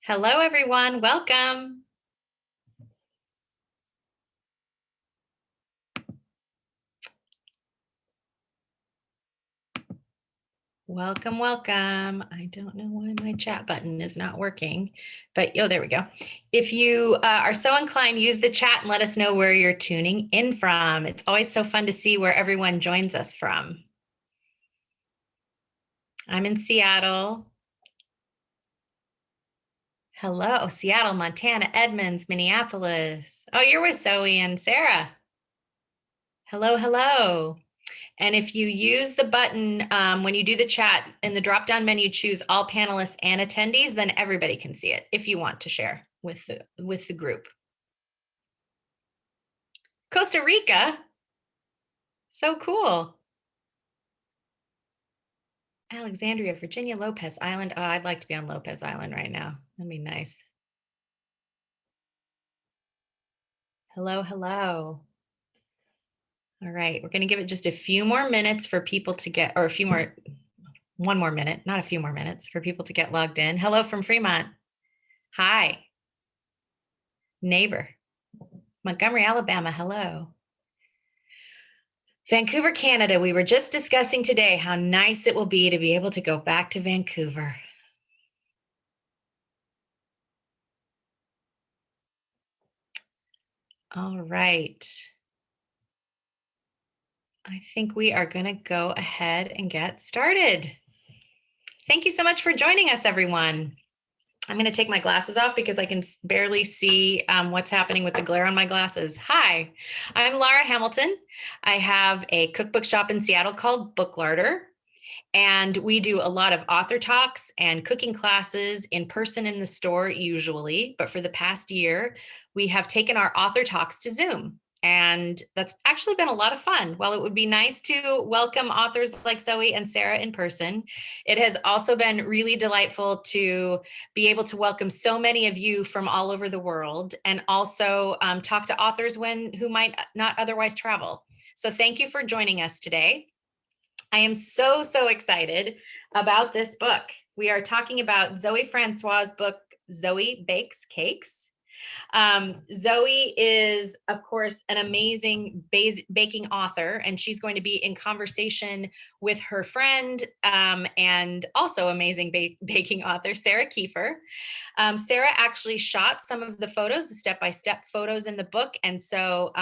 Hello, everyone. Welcome. Welcome, welcome. I don't know why my chat button is not working, but there we go. If you are so inclined, use the chat and let us know where you're tuning in from. It's always so fun to see where everyone joins us from. I'm in Seattle. Hello, Seattle, Montana, Edmonds, Minneapolis. Oh, you're with Zoe and Sarah. Hello, hello. And if you use the button, when you do the chat in the drop-down menu, choose all panelists and attendees, then everybody can see it if you want to share with the group. Costa Rica, so cool. Alexandria, Virginia, Lopez Island. Oh, I'd like to be on Lopez Island right now. That'd be nice. Hello, hello. All right, we're going to give it just a few more minutes for people to get, or one more minute, not a few more minutes for people to get logged in. Hello from Fremont. Hi. Neighbor. Montgomery, Alabama. Hello. Vancouver, Canada. We were just discussing today how nice it will be to be able to go back to Vancouver. All right. I think we are going to go ahead and get started. Thank you so much for joining us, everyone. I'm going to take my glasses off because I can barely see what's happening with the glare on my glasses. Hi, I'm Laura Hamilton. I have a cookbook shop in Seattle called Book Larder, and we do a lot of author talks and cooking classes in person in the store usually, but for the past year, we have taken our author talks to Zoom. And that's actually been a lot of fun. While it would be nice to welcome authors like Zoe and Sarah in person, it has also been really delightful to be able to welcome so many of you from all over the world and also talk to authors who might not otherwise travel. So thank you for joining us today. I am so excited about this book. We are talking about Zoë François' book, Zoë Bakes Cakes. Zoe is, of course, an amazing baking author, and she's going to be in conversation with her friend and also amazing baking author, Sarah Kieffer. Sarah actually shot some of the photos, the step-by-step photos in the book, and so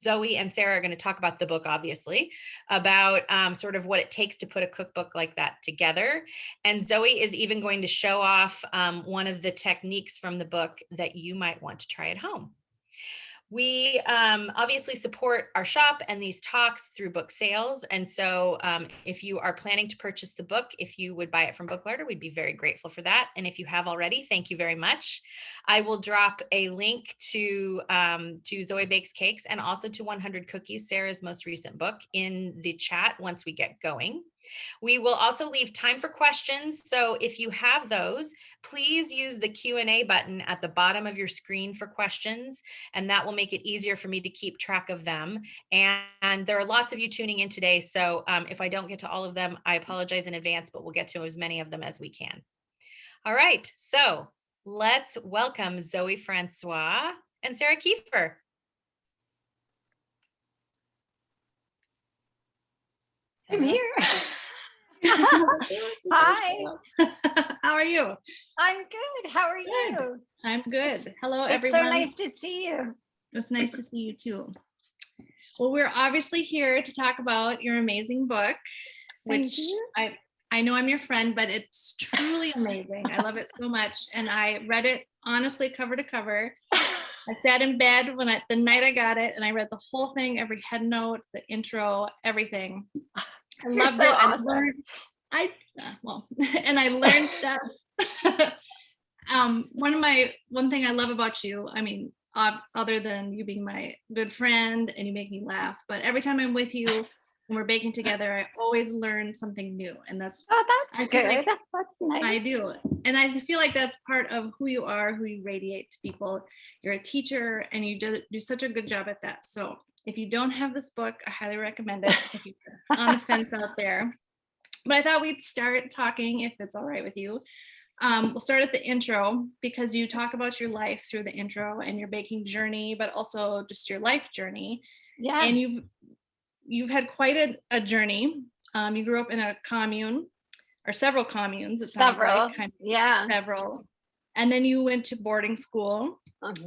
Zoe and Sarah are going to talk about the book, obviously, about sort of what it takes to put a cookbook like that together. And Zoe is even going to show off one of the techniques from the book that you might want to try at home. We obviously support our shop and these talks through book sales. And so if you are planning to purchase the book, if you would buy it from Book Larder, we'd be very grateful for that. And if you have already, thank you very much. I will drop a link to Zoë Bakes Cakes and also to 100 Cookies, Sarah's most recent book, in the chat once we get going. We will also leave time for questions. So if you have those, please use the Q&A button at the bottom of your screen for questions, and that will make it easier for me to keep track of them. And there are lots of you tuning in today, so if I don't get to all of them, I apologize in advance, but we'll get to as many of them as we can. All right, so let's welcome Zoë François and Sarah Kieffer. I'm here. Hi. How are you? I'm good. How are you? I'm good. Hello, everyone. It's so nice to see you. It's nice to see you too. Well, we're obviously here to talk about your amazing book, which I know I'm your friend, but it's truly amazing. I love it so much. And I read it honestly cover to cover. I sat in bed the night I got it, and I read the whole thing, every head note, the intro, everything. I loved it. Awesome. And I learned stuff. One thing I love about you, I mean, other than you being my good friend and you make me laugh, but every time I'm with you and we're baking together, I always learn something new. And that's good. Like that's nice. I do. And I feel like that's part of who you are, who you radiate to people. You're a teacher and you do such a good job at that. So if you don't have this book, I highly recommend it if you're on the fence out there. But I thought we'd start talking, if it's all right with you, We'll start at the intro because you talk about your life through the intro and your baking journey, but also just your life journey. Yeah. And you've had quite a journey. You grew up in a commune or several communes. It sounds like several. And then you went to boarding school,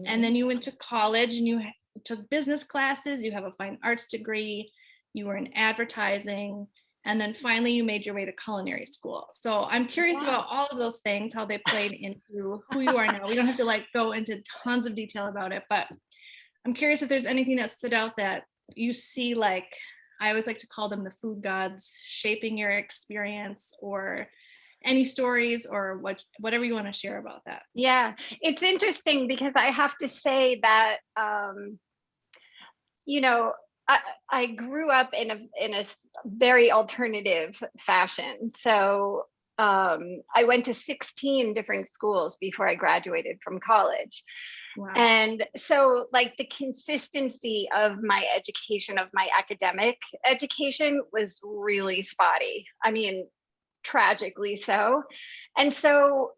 and then you went to college, and you took business classes. You have a fine arts degree. You were in advertising. And then finally you made your way to culinary school. So I'm curious about all of those things, how they played into who you are now. We don't have to like go into tons of detail about it, but I'm curious if there's anything that stood out that you see, like, I always like to call them the food gods shaping your experience, or any stories or whatever you want to share about that. Yeah, it's interesting because I have to say that, you know, I grew up in a very alternative fashion. So I went to 16 different schools before I graduated from college. Wow. And so like the consistency of my education, of my academic education, was really spotty. I mean, tragically so. And so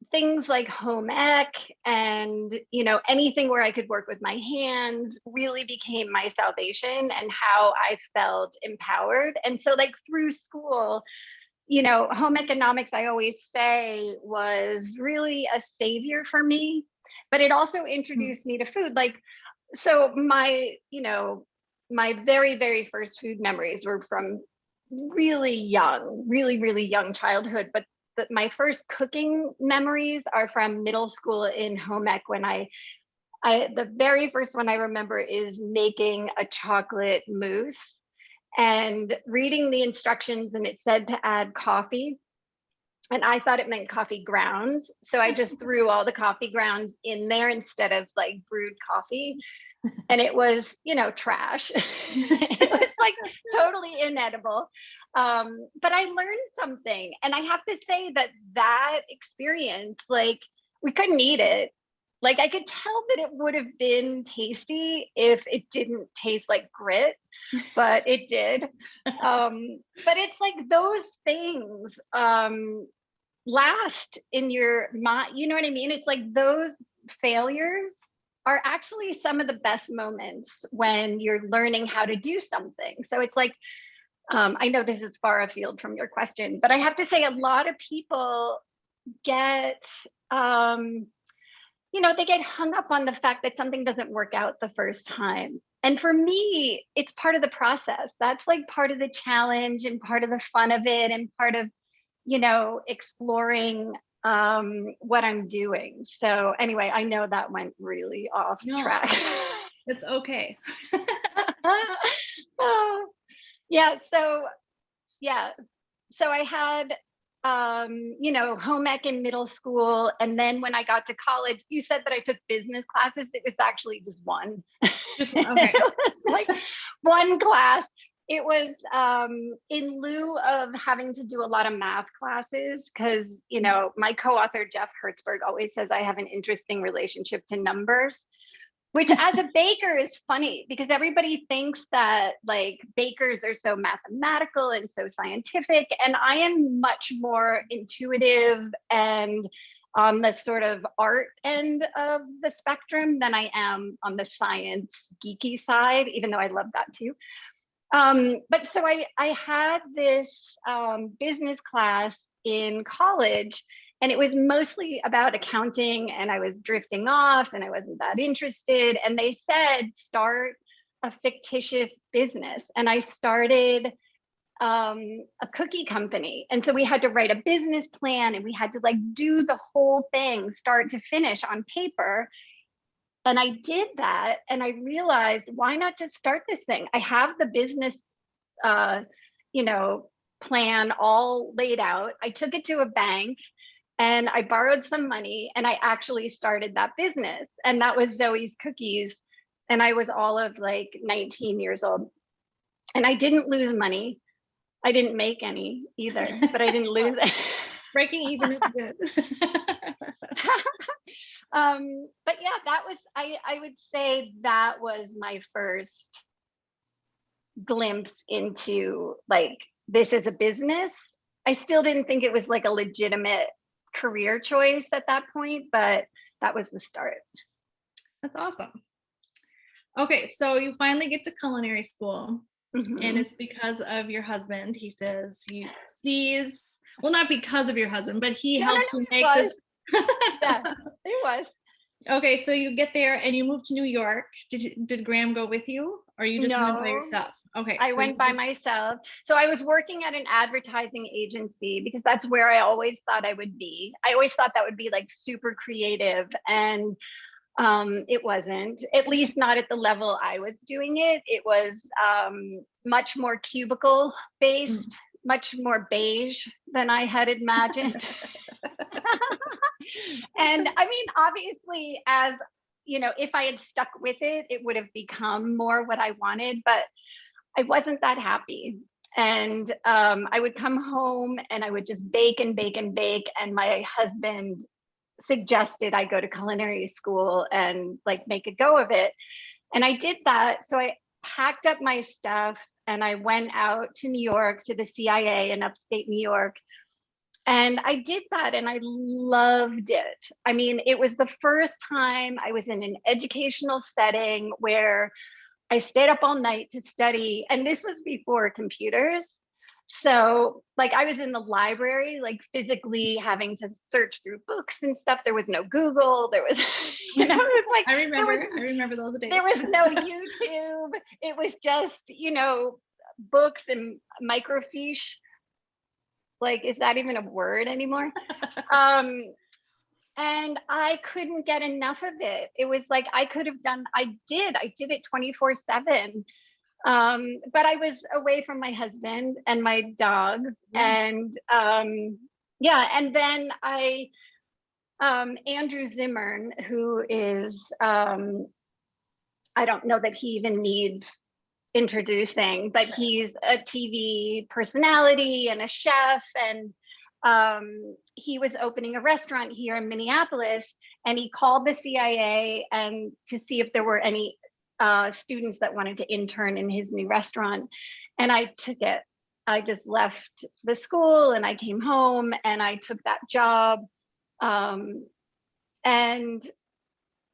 things like home ec and, you know, anything where I could work with my hands really became my salvation and how I felt empowered. And so like through school, you know, home economics, I always say, was really a savior for me, but it also introduced me to food. Like, so my, you know, my very, very first food memories were from really young, really young childhood, but my first cooking memories are from middle school in home ec, when the very first one I remember is making a chocolate mousse and reading the instructions, and it said to add coffee. And I thought it meant coffee grounds. So I just threw all the coffee grounds in there instead of like brewed coffee. And it was, you know, trash. It was like totally inedible. But I learned something. And I have to say that experience, like, we couldn't eat it. Like, I could tell that it would have been tasty if it didn't taste like grit, but it did. But it's like those things last in your mind. You know what I mean? It's like those failures are actually some of the best moments when you're learning how to do something. So it's like, I know this is far afield from your question, but I have to say a lot of people get, you know, they get hung up on the fact that something doesn't work out the first time. And for me, it's part of the process. That's like part of the challenge and part of the fun of it, and part of, you know, exploring what I'm doing. So anyway, I know that went really off track. It's okay. So I had you know, home ec in middle school, and then when I got to college, you said that I took business classes. It was actually just one. Just one, okay. It was like one class. It was in lieu of having to do a lot of math classes, because, you know, my co-author Jeff Hertzberg always says I have an interesting relationship to numbers, which as a baker is funny, because everybody thinks that like bakers are so mathematical and so scientific, and I am much more intuitive and on the sort of art end of the spectrum than I am on the science geeky side, even though I love that too. But so I had this business class in college, and it was mostly about accounting, and I was drifting off and I wasn't that interested. And they said, start a fictitious business. And I started a cookie company. And so we had to write a business plan, and we had to like do the whole thing start to finish on paper. And I did that, and I realized, why not just start this thing? I have the business, you know, plan all laid out. I took it to a bank and I borrowed some money, and I actually started that business. And that was Zoe's Cookies. And I was all of like 19 years old. And I didn't lose money. I didn't make any either, but I didn't lose it. Breaking even is good. But yeah, that was, I would say that was my first glimpse into like, this is a business, I still didn't think it was like a legitimate career choice at that point, but that was the start. That's awesome. Okay, so you finally get to culinary school, and it's because of your husband. He says he sees, well, not because of your husband, but he helps you make this. Yeah, it was. Okay, so you get there and you move to New York. Did Graham go with you, or you just went by yourself? Okay, I went by myself. So I was working at an advertising agency because that's where I always thought I would be. I always thought that would be like super creative, and it wasn't, at least not at the level I was doing it. It was much more cubicle based, much more beige than I had imagined. And I mean, obviously, as you know, if I had stuck with it, it would have become more what I wanted, but I wasn't that happy. And I would come home and I would just bake and bake and bake. And my husband suggested I go to culinary school and like make a go of it. And I did that. So I packed up my stuff and I went out to New York, to the CIA in upstate New York. And I did that and I loved it. I mean, it was the first time I was in an educational setting where I stayed up all night to study. And this was before computers. So like I was in the library, like physically having to search through books and stuff. There was no Google. There was, it was like, I remember those days. There was no YouTube. It was just, books and microfiche. Like, is that even a word anymore? And I couldn't get enough of it. It was like, I did it 24/7. But I was away from my husband and my dogs. And and then Andrew Zimmern, who is, I don't know that he even needs introducing, but he's a TV personality and a chef. And he was opening a restaurant here in Minneapolis, and he called the CIA and to see if there were any students that wanted to intern in his new restaurant. And I took it. I just left the school and I came home and I took that job. And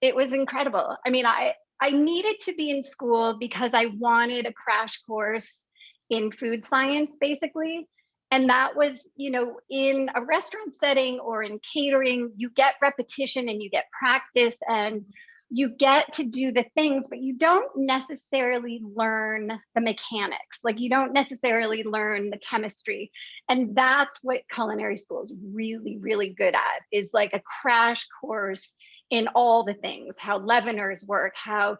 it was incredible. I mean, I needed to be in school because I wanted a crash course in food science, basically. And that was, in a restaurant setting or in catering, you get repetition and you get practice and you get to do the things, but you don't necessarily learn the mechanics. Like you don't necessarily learn the chemistry. And that's what culinary school is really, really good at, is like a crash course in all the things, how leaveners work, how,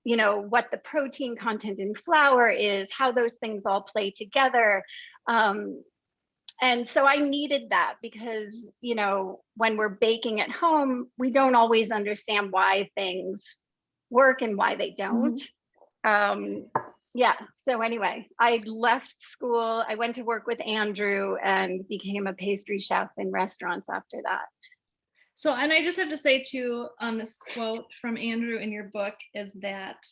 what the protein content in flour is, how those things all play together. And so I needed that because, when we're baking at home, we don't always understand why things work and why they don't. So anyway, I left school. I went to work with Andrew and became a pastry chef in restaurants after that. So, and I just have to say too, this quote from Andrew in your book is that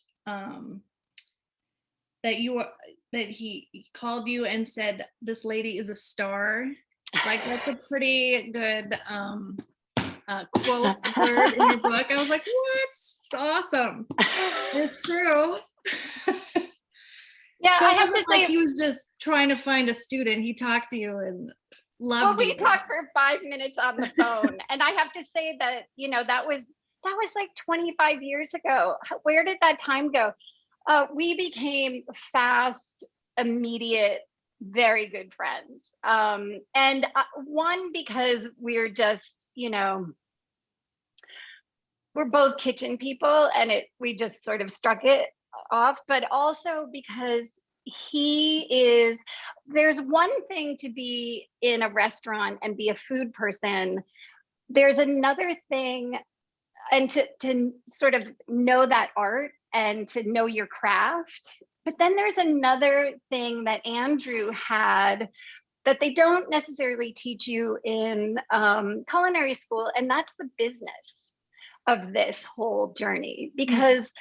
that he called you and said, "This lady is a star." Like that's a pretty good quote word in your book. I was like, what? It's awesome. It's true. Yeah, so I have to say, he was just trying to find a student. He talked to you and loved you. We talked for 5 minutes on the phone, and I have to say that that was like 25 years ago. Where did that time go? We became fast, immediate, very good friends. And one, because we're just, we're both kitchen people and we just sort of struck it off, but also because there's one thing to be in a restaurant and be a food person. There's another thing, and to sort of know that art and to know your craft. But then there's another thing that Andrew had that they don't necessarily teach you in culinary school, and that's the business of this whole journey. Because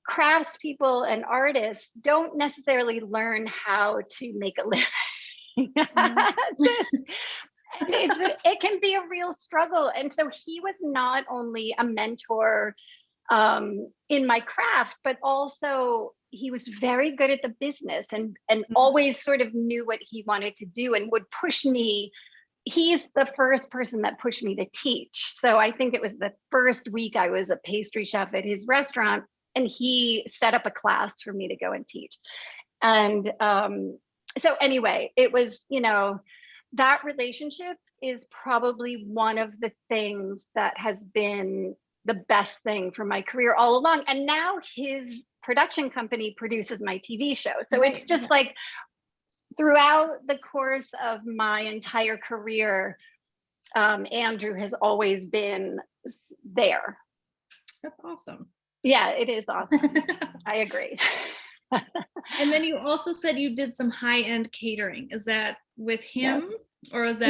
craftspeople and artists don't necessarily learn how to make a living. It can be a real struggle. And so he was not only a mentor in my craft, but also he was very good at the business and always sort of knew what he wanted to do and would push me. He's the first person that pushed me to teach. So I think it was the first week I was a pastry chef at his restaurant, and he set up a class for me to go and teach. And so anyway, it was, that relationship is probably one of the things that has been the best thing for my career all along. And now his production company produces my TV show. So it's just like throughout the course of my entire career, Andrew has always been there. That's awesome. Yeah, it is awesome. I agree. And then you also said you did some high-end catering. Is that with him or is that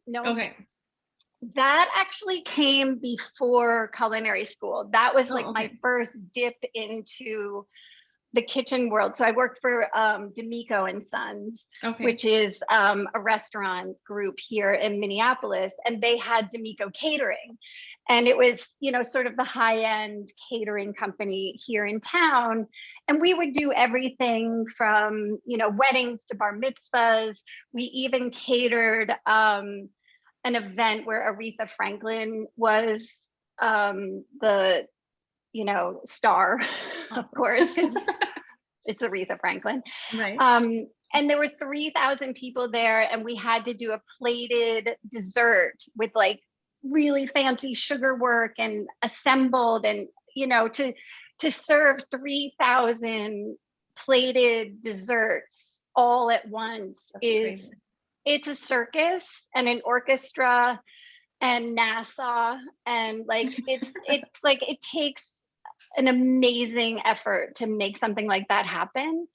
No. Okay. That actually came before culinary school. That was like my first dip into the kitchen world. So I worked for D'Amico and Sons, which is a restaurant group here in Minneapolis, and they had D'Amico Catering. And it was, sort of the high-end catering company here in town. And we would do everything from, weddings to bar mitzvahs. We even catered an event where Aretha Franklin was the, star, of course, because it's Aretha Franklin. Right. And there were 3,000 people there, and we had to do a plated dessert with like really fancy sugar work and assembled, and to serve 3,000 plated desserts all at once. That's crazy. It's a circus and an orchestra and NASA, and like it's like it takes an amazing effort to make something like that happen.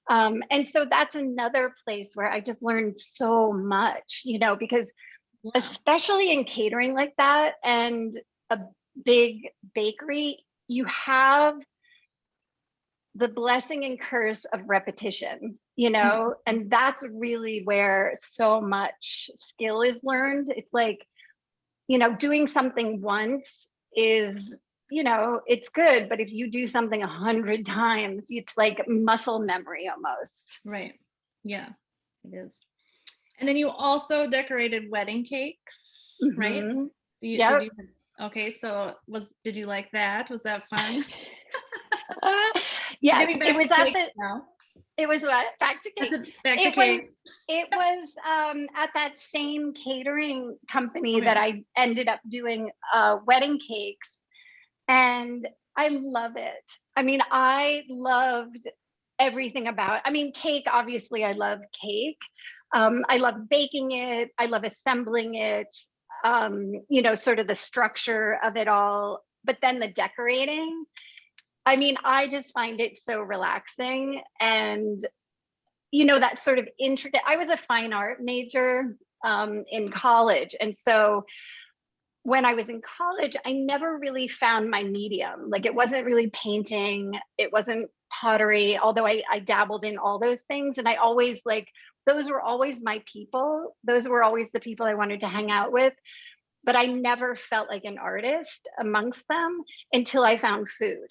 And so that's another place where I just learned so much, because especially in catering like that and a big bakery, you have the blessing and curse of repetition, and that's really where so much skill is learned. It's like, doing something once is, it's good, but if you do something 100 times, it's like muscle memory almost. Right. Yeah, it is. And then you also decorated wedding cakes, right? Okay, so did you like that? Was that fun? Yes, it was it was what? Back to cake. Back to cake. It was at that same catering company that I ended up doing wedding cakes, and I love it. I mean, I loved everything about. I mean, cake. Obviously, I love cake. I love baking it. I love assembling it. Sort of the structure of it all, but then the decorating. I mean, I just find it so relaxing, and that sort of intricate. I was a fine art major in college, and so when I was in college, I never really found my medium. Like, it wasn't really painting, it wasn't pottery, although I dabbled in all those things, and I always those were always my people. Those were always the people I wanted to hang out with, but I never felt like an artist amongst them until I found food.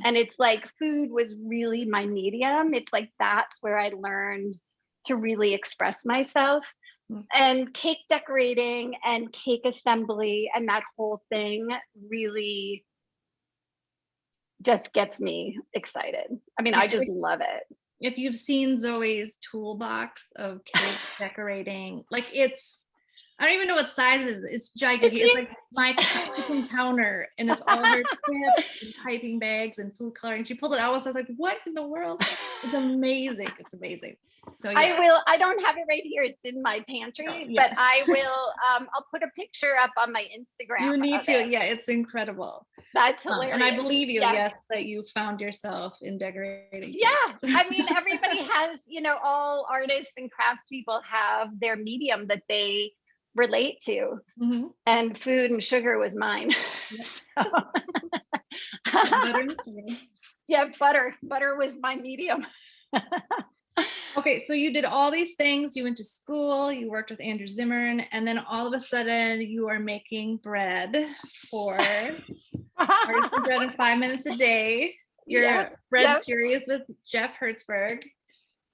And it's like food was really my medium. It's like that's where I learned to really express myself. And cake decorating and cake assembly and that whole thing really just gets me excited. I mean, I just love it. If you've seen Zoe's toolbox of cake decorating, like I don't even know what size it is. It's gigantic. It's like my kitchen counter, and it's all her tips and piping bags and food coloring. She pulled it out, so I was like, "What in the world?" It's amazing. It's amazing. So yes. I don't have it right here. It's in my pantry, but I will. I'll put a picture up on my Instagram. You need to. Yeah, it's incredible. That's hilarious. And I believe you. Yes, that you found yourself in decorating. Yeah, I mean, everybody has. All artists and craftspeople have their medium that they relate to, and food and sugar was mine. Butter and sugar. Yeah, butter was my medium. Okay, so you did all these things. You went to school, you worked with Andrew Zimmern, and then all of a sudden you are making bread for artisan bread in 5 minutes a day. Your Yep, bread yep. series with Jeff Hertzberg.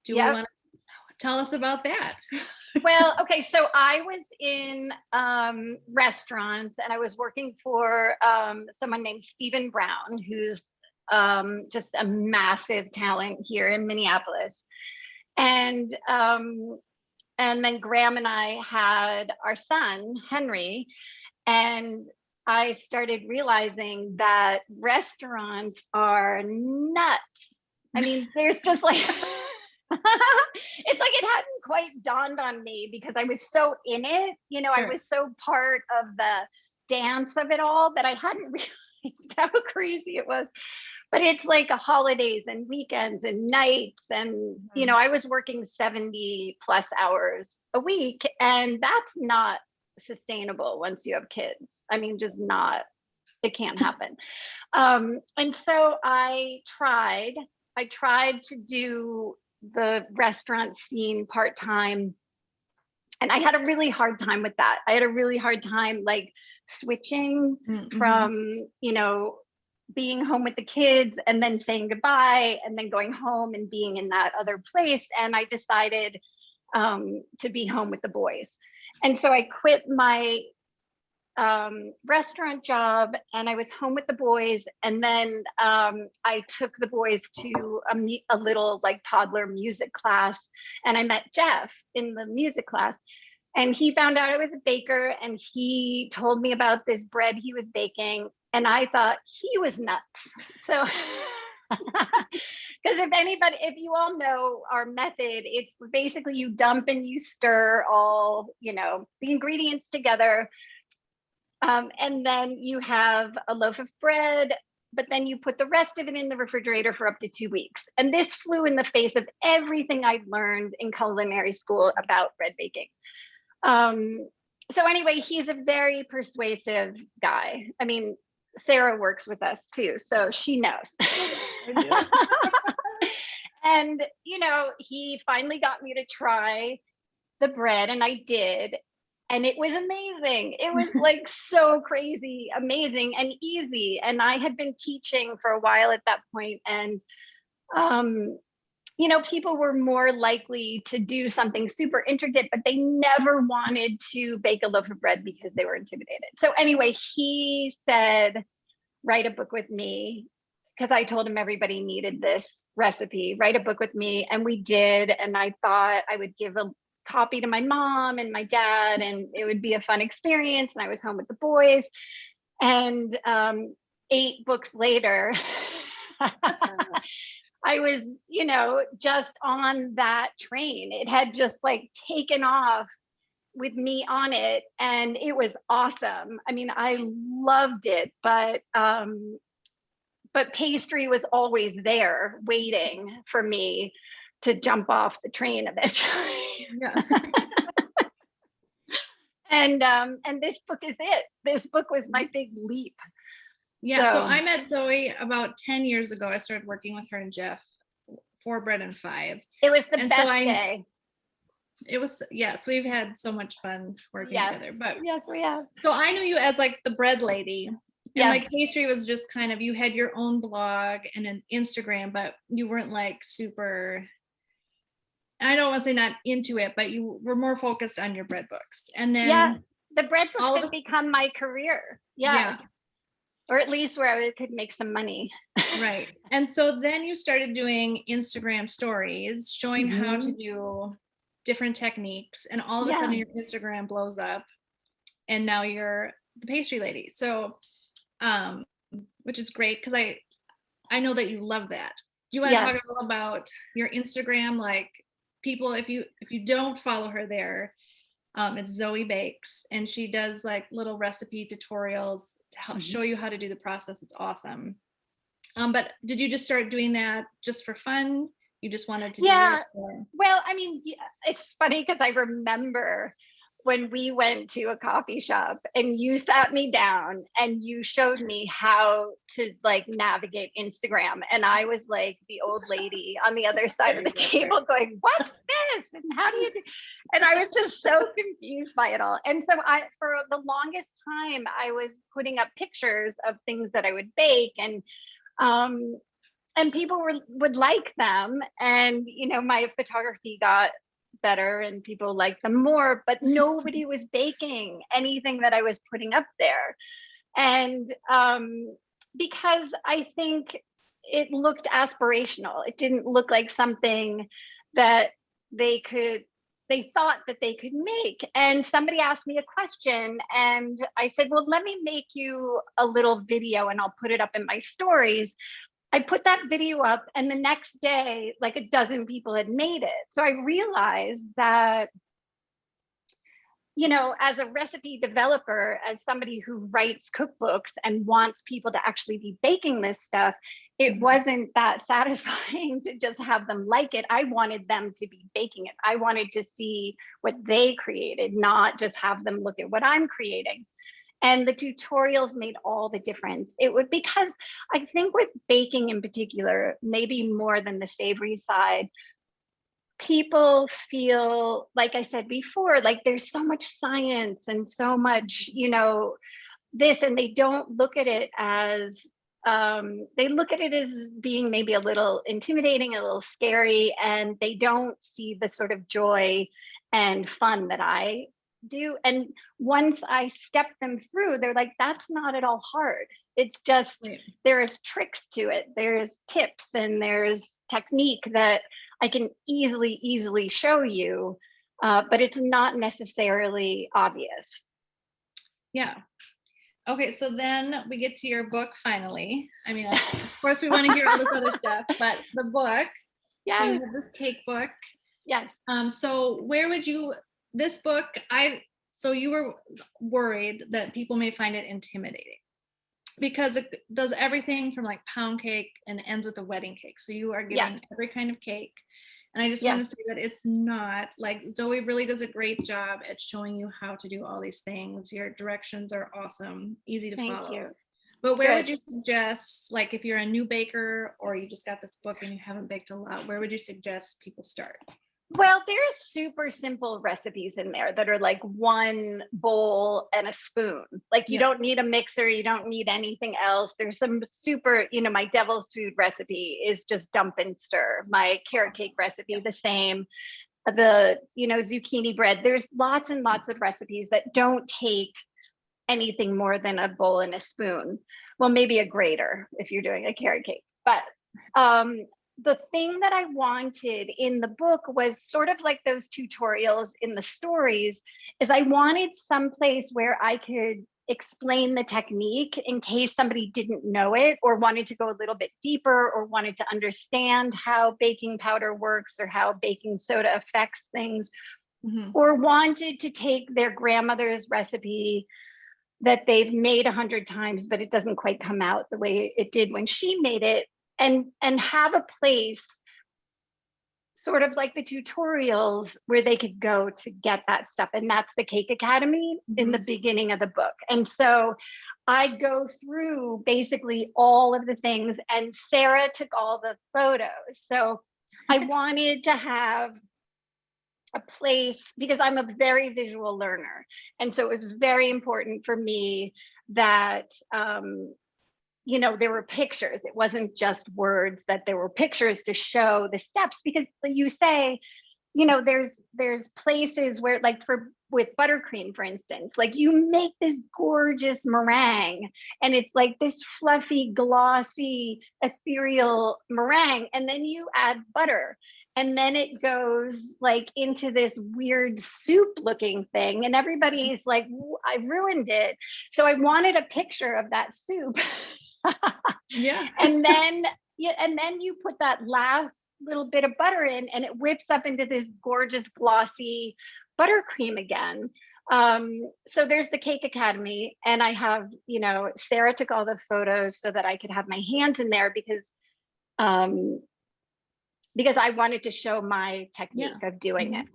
Do we Yep. want to tell us about that? Well, okay, so I was in restaurants, and I was working for someone named Stephen Brown, who's just a massive talent here in Minneapolis. And then Graham and I had our son, Henry, and I started realizing that restaurants are nuts. I mean, there's just like, it's like it hadn't quite dawned on me because I was so in it, you know, Sure. I was so part of the dance of it all that I hadn't realized how crazy it was. But it's like holidays and weekends and nights. And, you know, I was working 70 plus hours a week, and that's not sustainable once you have kids. I mean, just not, it can't happen. And so I tried to do the restaurant scene part-time, and I had a really hard time with that. I had a really hard time like switching from, you know, being home with the kids and then saying goodbye and then going home and being in that other place. And I decided to be home with the boys. And so I quit my restaurant job and I was home with the boys. And then I took the boys to a little like toddler music class, and I met Jeff in the music class. And he found out I was a baker, and he told me about this bread he was baking. And I thought he was nuts. So, because if you all know our method, it's basically you dump and you stir all, you know, the ingredients together. And then you have a loaf of bread, but then you put the rest of it in the refrigerator for up to 2 weeks. And this flew in the face of everything I'd learned in culinary school about bread baking. So anyway, he's a very persuasive guy. I mean, Sarah works with us too, so she knows. And, you know, he finally got me to try the bread, and I did. And it was amazing. It was like so crazy, amazing, and easy. And I had been teaching for a while at that point, and you know, people were more likely to do something super intricate, but they never wanted to bake a loaf of bread because they were intimidated. So anyway, he said, write a book with me, because I told him everybody needed this recipe, write a book with me. And we did. And I thought I would give a copy to my mom and my dad, and it would be a fun experience. And I was home with the boys. And 8 books later, I was, you know, just on that train. It had just like taken off with me on it, and it was awesome. I mean, I loved it, but pastry was always there waiting for me to jump off the train eventually. Yeah. And this book is it. This book was my big leap. Yeah, so I met Zoe about 10 years ago. I started working with her and Jeff for Bread and Five. It was the And best so day. It was, yes, we've had so much fun working together. But yes, we have. So I knew you as like the bread lady. And Yes. like pastry was just kind of, you had your own blog and an Instagram, but you weren't like super, I don't want to say not into it, but you were more focused on your bread books. And then the bread books had become my career. Yeah. Or at least where I could make some money. Right. And so then you started doing Instagram stories, showing how to do different techniques, and all of a sudden your Instagram blows up, and now you're the pastry lady. So, which is great, because I know that you love that. Do you want to talk a little about your Instagram? Like, people, if you don't follow her there, it's Zoë Bakes, and she does like little recipe tutorials to help show you how to do the process. It's awesome. But did you just start doing that just for fun? You just wanted to do it? Or? Well, I mean, it's funny because I remember when we went to a coffee shop and you sat me down and you showed me how to like navigate Instagram. And I was like the old lady on the other side of the table going, what's this? And how do you do? And I was just so confused by it all. And so for the longest time, I was putting up pictures of things that I would bake, and people would like them. And, you know, my photography got better and people liked them more, but nobody was baking anything that I was putting up there. And because I think it looked aspirational, it didn't look like something that they thought that they could make. And somebody asked me a question and I said, well, let me make you a little video and I'll put it up in my stories. I put that video up and the next day, like a dozen people had made it. So I realized that, you know, as a recipe developer, as somebody who writes cookbooks and wants people to actually be baking this stuff, it wasn't that satisfying to just have them like it. I wanted them to be baking it. I wanted to see what they created, not just have them look at what I'm creating. And the tutorials made all the difference. Because I think with baking in particular, maybe more than the savory side, people feel, like I said before, like there's so much science and so much, you know, this, and they don't look at it as, they look at it as being maybe a little intimidating, a little scary, and they don't see the sort of joy and fun that I do. And once I step them through, they're like, that's not at all hard. It's just, there's tricks to it. There's tips and there's technique that I can easily show you, but it's not necessarily obvious. Yeah. Okay, so then we get to your book finally. I mean, of course we want to hear all this other stuff, but the book. Yes. So you have this cake book. Yes. So where would you, this book, so you were worried that people may find it intimidating because it does everything from like pound cake and ends with a wedding cake. So you are giving every kind of cake. And I just want to say that it's not, like, Zoe really does a great job at showing you how to do all these things. Your directions are awesome, easy to follow. Thank you. But where would you suggest, like if you're a new baker or you just got this book and you haven't baked a lot, where would you suggest people start? Well, there's super simple recipes in there that are like one bowl and a spoon. Like you don't need a mixer, you don't need anything else. There's some super, you know, my devil's food recipe is just dump and stir. My carrot cake recipe, the same. The, you know, zucchini bread. There's lots and lots of recipes that don't take anything more than a bowl and a spoon. Well, maybe a grater if you're doing a carrot cake. But the thing that I wanted in the book was sort of like those tutorials in the stories, is I wanted some place where I could explain the technique in case somebody didn't know it or wanted to go a little bit deeper or wanted to understand how baking powder works or how baking soda affects things, or wanted to take their grandmother's recipe that they've made 100 times, but it doesn't quite come out the way it did when she made it. And have a place sort of like the tutorials where they could go to get that stuff. And that's the Cake Academy in the beginning of the book. And so I go through basically all of the things, and Sarah took all the photos. So I wanted to have a place, because I'm a very visual learner. And so it was very important for me that, you know, there were pictures. It wasn't just words, that there were pictures to show the steps, because you say, you know, there's places where, like with buttercream, for instance, like you make this gorgeous meringue and it's like this fluffy, glossy, ethereal meringue. And then you add butter and then it goes like into this weird soup looking thing. And everybody's like, I ruined it. So I wanted a picture of that soup. And then you put that last little bit of butter in and it whips up into this gorgeous glossy buttercream again. So there's the Cake Academy, and I have, you know, Sarah took all the photos so that I could have my hands in there because I wanted to show my technique of doing it.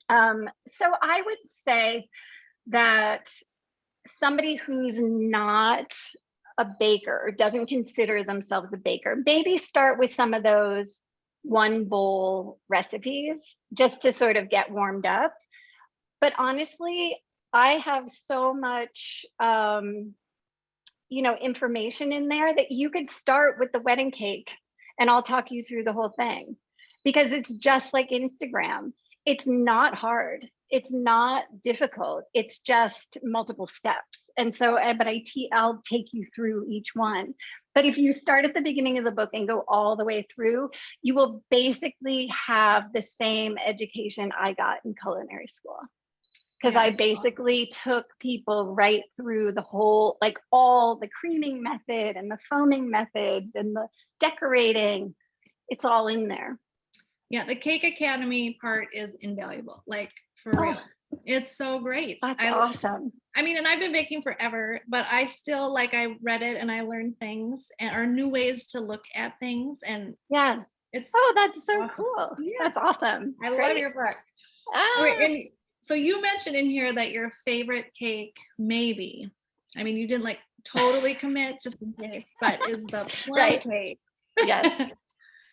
So I would say that somebody who's not a baker, doesn't consider themselves a baker, maybe start with some of those one bowl recipes just to sort of get warmed up. But honestly, I have so much, information in there that you could start with the wedding cake and I'll talk you through the whole thing because it's just like Instagram. It's not hard. It's not difficult. It's just multiple steps. And so, but I'll take you through each one. But if you start at the beginning of the book and go all the way through, you will basically have the same education I got in culinary school. Because I basically took people right through the whole, like all the creaming method and the foaming methods and the decorating. It's all in there. Yeah, the Cake Academy part is invaluable, like for real. It's so great. That's awesome. I mean, and I've been baking forever, but I still I read it and I learned things and or new ways to look at things. And yeah, it's that's so awesome. Cool. Yeah. That's awesome. I love your book. And so you mentioned in here that your favorite cake, maybe, I mean, you didn't totally commit just in case, but is the plum cake. Yes.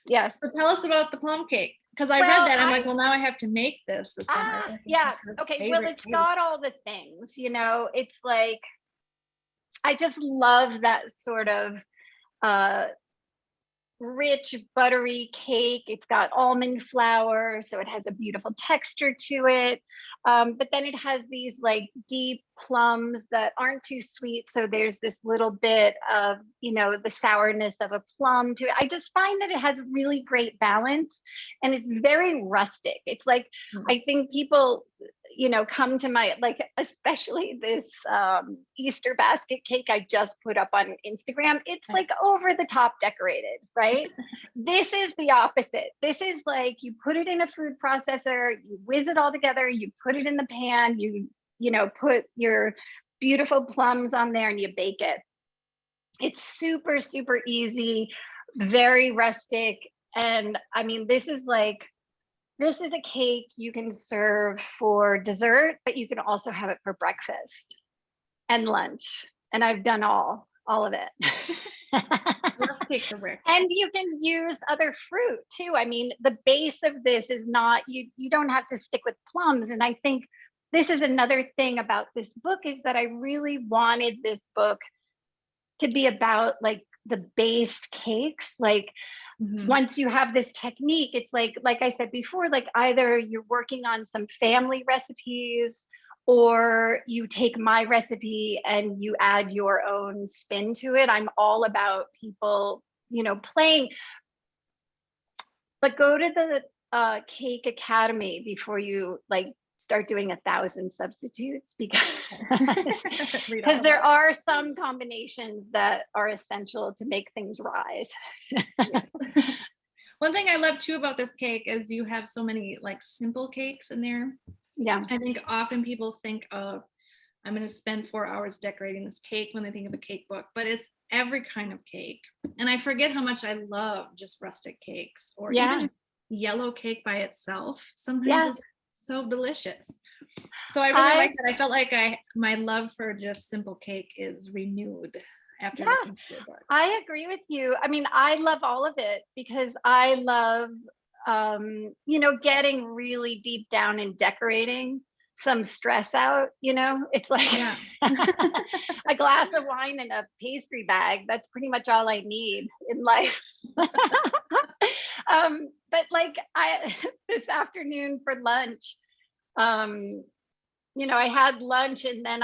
Yes. So tell us about the plum cake. Because I read that, I'm like, well, now I have to make this summer. Yeah. Okay. Well, it's got all the things, it's like, I just love that sort of rich, buttery cake. It's got almond flour, so it has a beautiful texture to it. But then it has these deep plums that aren't too sweet. So there's this little bit of, the sourness of a plum to it. I just find that it has really great balance and it's very rustic. It's like, I think people, come to my, especially this Easter basket cake I just put up on Instagram. It's over the top decorated, right? This is the opposite. This is you put it in a food processor, you whiz it all together, you put it in the pan, you put your beautiful plums on there and you bake it. It's super, super easy, very rustic. And I mean, this is a cake you can serve for dessert, but you can also have it for breakfast and lunch. And I've done all of it. And you can use other fruit too. I mean, the base of this is not, you don't have to stick with plums. And I think this is another thing about this book is that I really wanted this book to be about the base cakes. Once you have this technique, it's like I said before, either you're working on some family recipes or you take my recipe and you add your own spin to it. I'm all about people, playing. But go to the Cake Academy before you start doing 1,000 substitutes because there are some combinations that are essential to make things rise. One thing I love too about this cake is you have so many simple cakes in there. Yeah. I think often people think of, I'm going to spend 4 hours decorating this cake when they think of a cake book, but it's every kind of cake. And I forget how much I love just rustic cakes or even just yellow cake by itself. Sometimes it's so delicious. So I really like that. I felt like my love for just simple cake is renewed after looking through the book. I agree with you. I mean, I love all of it because I love, getting really deep down and decorating some stress out, it's like a glass of wine and a pastry bag. That's pretty much all I need in life. But this afternoon for lunch, I had lunch and then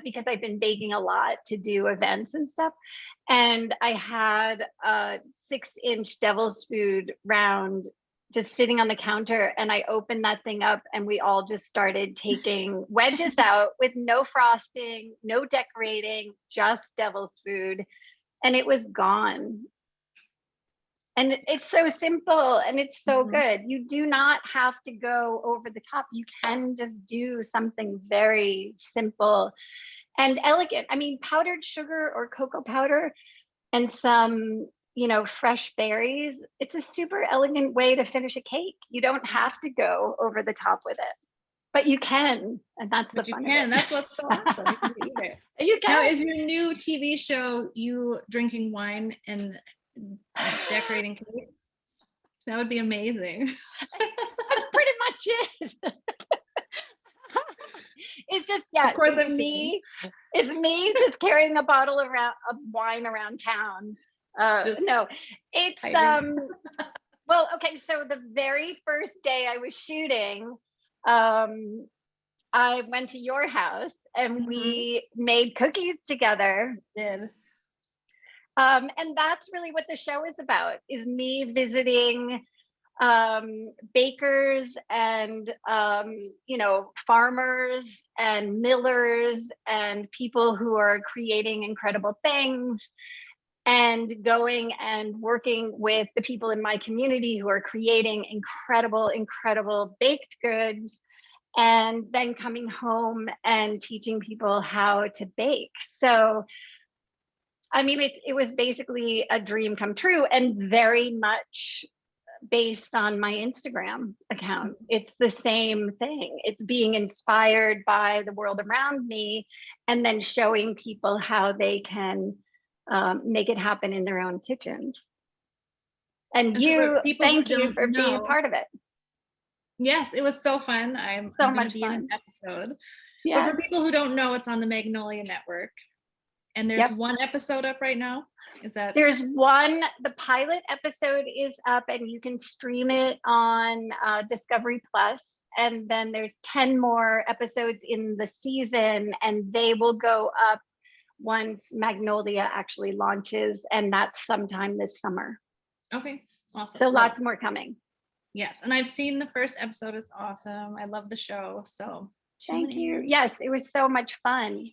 because I've been baking a lot to do events and stuff. And I had a 6-inch devil's food round just sitting on the counter and I opened that thing up and we all just started taking wedges out with no frosting, no decorating, just devil's food. And it was gone. And it's so simple and it's so good. You do not have to go over the top. You can just do something very simple and elegant. I mean, powdered sugar or cocoa powder and some, fresh berries. It's a super elegant way to finish a cake. You don't have to go over the top with it. But you can, and that's the But you fun can. of it. That's what's so awesome. You can do either. You Now, can. is your new TV show you drinking wine and decorating cakes? That would be amazing. That's pretty much it. It's just, yes, Of course it's I'm me. It's me just carrying a bottle of wine around town. Just No, it's hiding. well, okay, so the very first day I was shooting, I went to your house and we made cookies together. Did. And that's really what the show is about, is me visiting bakers and farmers and millers and people who are creating incredible things, and going and working with the people in my community who are creating incredible baked goods, and then coming home and teaching people how to bake. So I mean, it was basically a dream come true, and very much based on my Instagram account. It's the same thing. It's being inspired by the world around me and then showing people how they can make it happen in their own kitchens. And thank you for being a part of it. Yes, it was so fun. I'm So going much to be in fun. an episode. Yeah. But for people who don't know, it's on the Magnolia Network. And there's one episode up right now. Is that? There's one, the pilot episode is up and you can stream it on Discovery Plus. And then there's 10 more episodes in the season, and they will go up once Magnolia actually launches, and that's sometime this summer. Okay, awesome. So lots more coming. Yes, and I've seen the first episode. It's awesome. I love the show. So thank you. Yes, it was so much fun.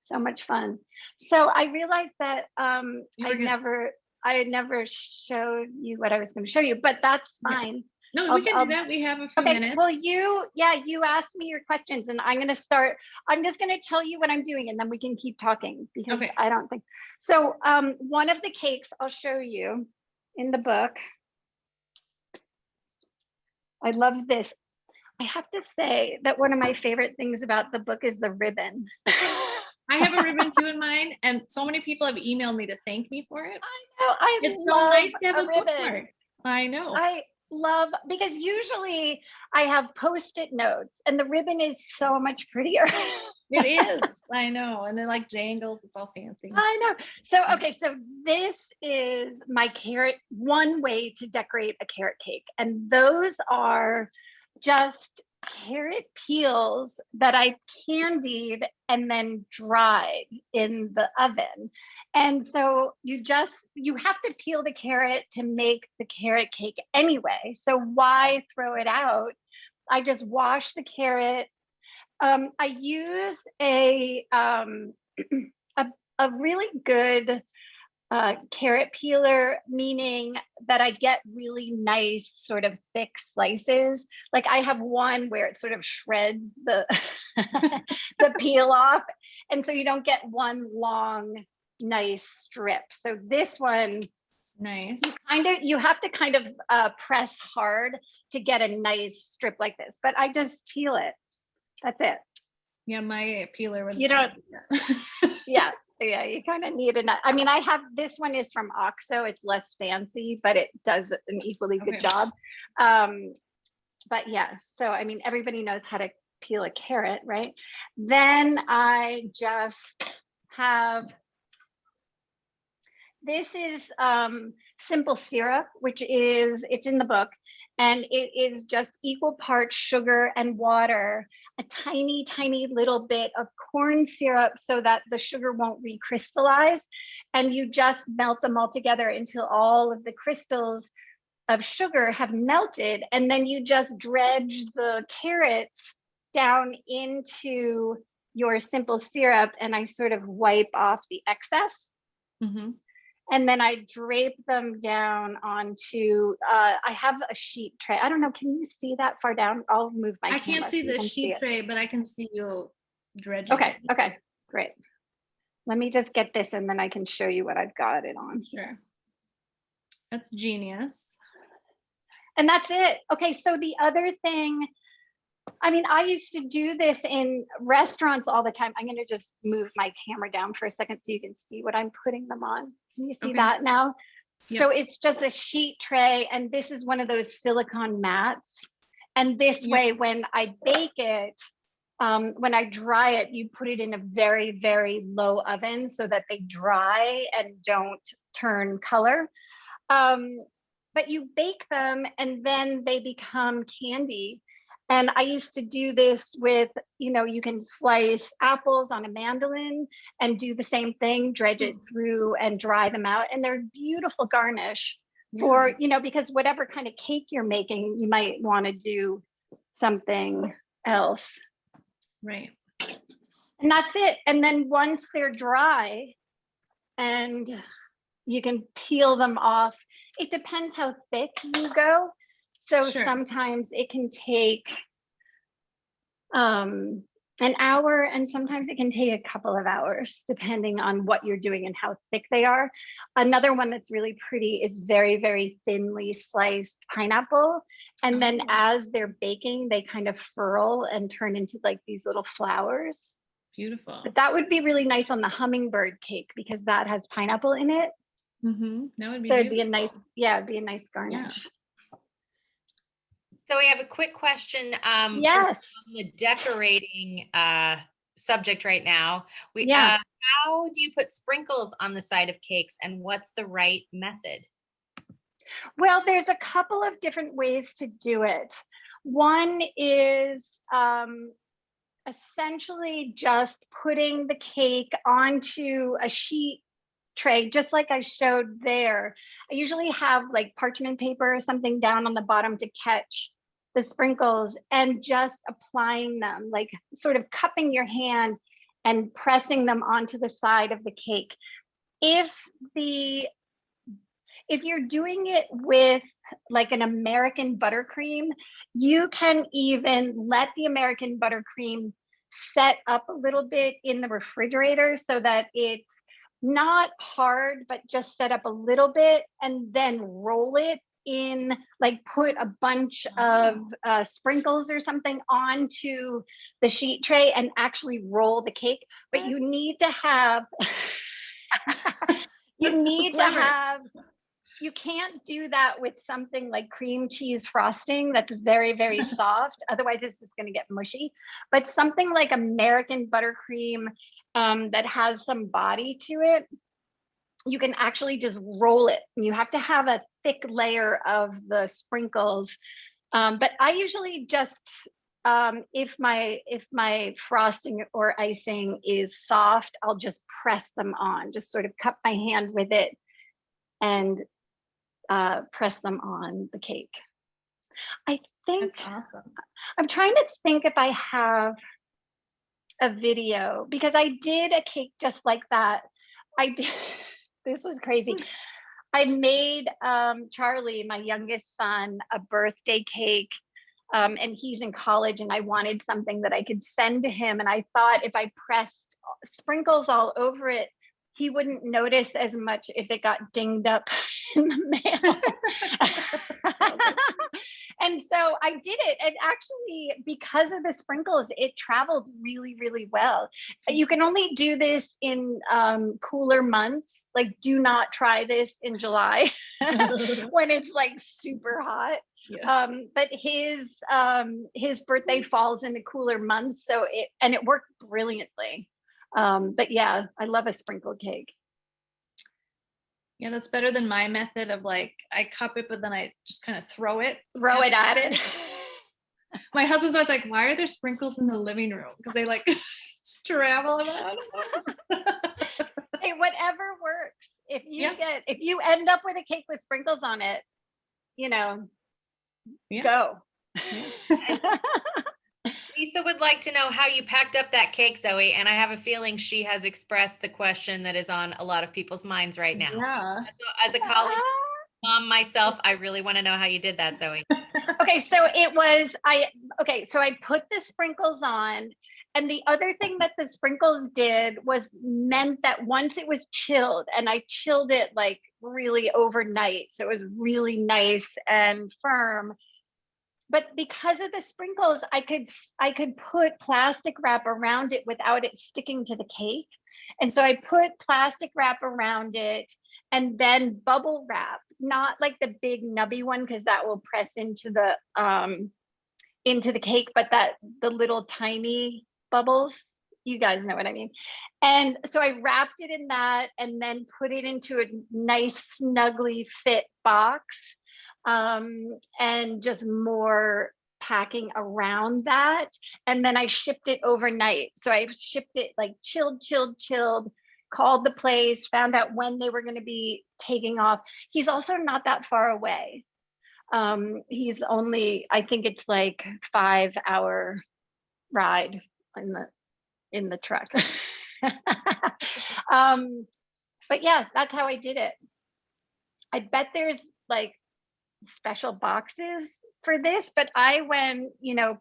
So much fun. So I realized that I never showed you what I was going to show you, but that's fine. Yes. No, we can do that. We have a few minutes. Well, you asked me your questions, and I'm just going to tell you what I'm doing, and then we can keep talking, because I don't think so. One of the cakes I'll show you in the book. I love this. I have to say that one of my favorite things about the book is the ribbon. I have a ribbon too in mine, and so many people have emailed me to thank me for it. I know. It's so nice to have a bookmark. I know. I love, because usually I have Post-it notes, and the ribbon is so much prettier. It is. I know. And it like dangles. It's all fancy. I know. So, okay. So this is my one way to decorate a carrot cake. And those are just carrot peels that I candied and then dried in the oven. And so you have to peel the carrot to make the carrot cake anyway. So why throw it out? I just wash the carrot. I use a really good carrot peeler, meaning that I get really nice sort of thick slices. Like I have one where it sort of shreds the the peel off, and so you don't get one long nice strip. So this one, nice. You have to kind of press hard to get a nice strip like this, but I just peel it. That's it. Yeah, my peeler would. You don't. Yeah, you kind of need I mean, this one is from OXO. It's less fancy, but it does an equally good job. But yeah, so I mean, everybody knows how to peel a carrot, right? Then I just have, this is simple syrup, it's in the book, and it is just equal parts sugar and water, a tiny, tiny little bit of corn syrup so that the sugar won't recrystallize. And you just melt them all together until all of the crystals of sugar have melted. And then you just dredge the carrots down into your simple syrup, and I sort of wipe off the excess. Mm-hmm. And then I drape them down onto, I have a sheet tray. I don't know, can you see that far down? I'll move my camera. I can't see the sheet tray, but I can see you dredging. Okay, great. Let me just get this, and then I can show you what I've got it on. Sure. That's genius. And that's it. Okay, so the other thing I mean, I used to do this in restaurants all the time. I'm going to just move my camera down for a second so you can see what I'm putting them on. Can you see that now? Yep. So it's just a sheet tray, and this is one of those silicone mats. And this way, when I bake it, when I dry it, you put it in a very, very low oven so that they dry and don't turn color. But you bake them and then they become candy. And I used to do this with, you know, you can slice apples on a mandolin and do the same thing, dredge it through and dry them out. And they're beautiful garnish for, you know, because whatever kind of cake you're making, you might want to do something else. Right. And that's it. And then once they're dry and you can peel them off, it depends how thick you go. So sometimes it can take an hour, and sometimes it can take a couple of hours, depending on what you're doing and how thick they are. Another one that's really pretty is very, very thinly sliced pineapple. And then as they're baking, they kind of furl and turn into like these little flowers. Beautiful. But that would be really nice on the hummingbird cake because that has pineapple in it. That would be so it'd be a nice, it'd be a nice garnish. Yeah. So we have a quick question on the decorating subject right now. How do you put sprinkles on the side of cakes, and what's the right method? Well, there's a couple of different ways to do it. One is essentially just putting the cake onto a sheet tray, just like I showed there. I usually have like parchment paper or something down on the bottom to catch the sprinkles, and just applying them, like sort of cupping your hand and pressing them onto the side of the cake. If you're doing it with like an American buttercream, you can even let the American buttercream set up a little bit in the refrigerator so that it's not hard, but just set up a little bit, and then roll it in, like put a bunch of sprinkles or something onto the sheet tray and actually roll the cake. But you need to have, you can't do that with something like cream cheese frosting that's very, very soft. Otherwise, this is going to get mushy. But something like American buttercream that has some body to it, you can actually just roll it. You have to have a thick layer of the sprinkles. But I usually just, if my frosting or icing is soft, I'll just press them on, just sort of cup my hand with it and press them on the cake. I think that's awesome. I'm trying to think if I have a video, because I did a cake just like that. This was crazy. I made Charlie, my youngest son, a birthday cake, and he's in college, and I wanted something that I could send to him. And I thought if I pressed sprinkles all over it, he wouldn't notice as much if it got dinged up in the mail. And so I did it. And actually, because of the sprinkles, it traveled really, really well. You can only do this in cooler months. Like, do not try this in July when it's like super hot. Yeah. But his birthday falls into cooler months. So it worked brilliantly. But yeah, I love a sprinkle cake. Yeah, that's better than my method of like, I cup it, but then I just kind of throw it at it. My husband's always like, why are there sprinkles in the living room? Because they like travel around. Hey, whatever works. If you end up with a cake with sprinkles on it, go. Yeah. Lisa would like to know how you packed up that cake, Zoe, and I have a feeling she has expressed the question that is on a lot of people's minds right now. Yeah. As a college mom myself, I really want to know how you did that, Zoe. Okay, so I put the sprinkles on, and the other thing that the sprinkles did was meant that once it was chilled, and I chilled it like really overnight, so it was really nice and firm, but because of the sprinkles, I could put plastic wrap around it without it sticking to the cake. And so I put plastic wrap around it and then bubble wrap, not like the big nubby one, because that will press into the cake, but the little tiny bubbles, you guys know what I mean. And so I wrapped it in that and then put it into a nice snugly fit box, and just more packing around that. And then I shipped it overnight. So I shipped it like chilled, called the place, found out when they were going to be taking off. He's also not that far away. He's only, I think it's like 5-hour ride in the truck. But yeah, that's how I did it. I bet there's like special boxes for this, but I went,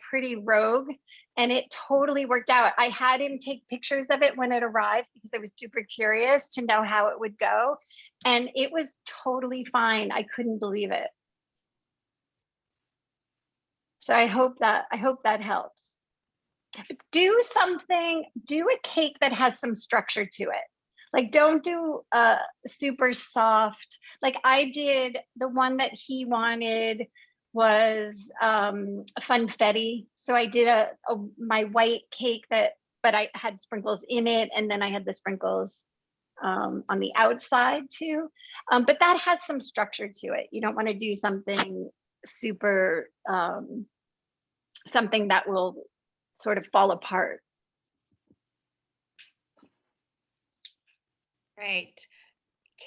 pretty rogue, and it totally worked out. I had him take pictures of it when it arrived because I was super curious to know how it would go. And it was totally fine. I couldn't believe it. So I hope that helps. Do a cake that has some structure to it. Like, don't do a super soft, like I did. The one that he wanted was funfetti. So I did my white cake but I had sprinkles in it, and then I had the sprinkles on the outside too. But that has some structure to it. You don't want to do something super, something that will sort of fall apart. Right.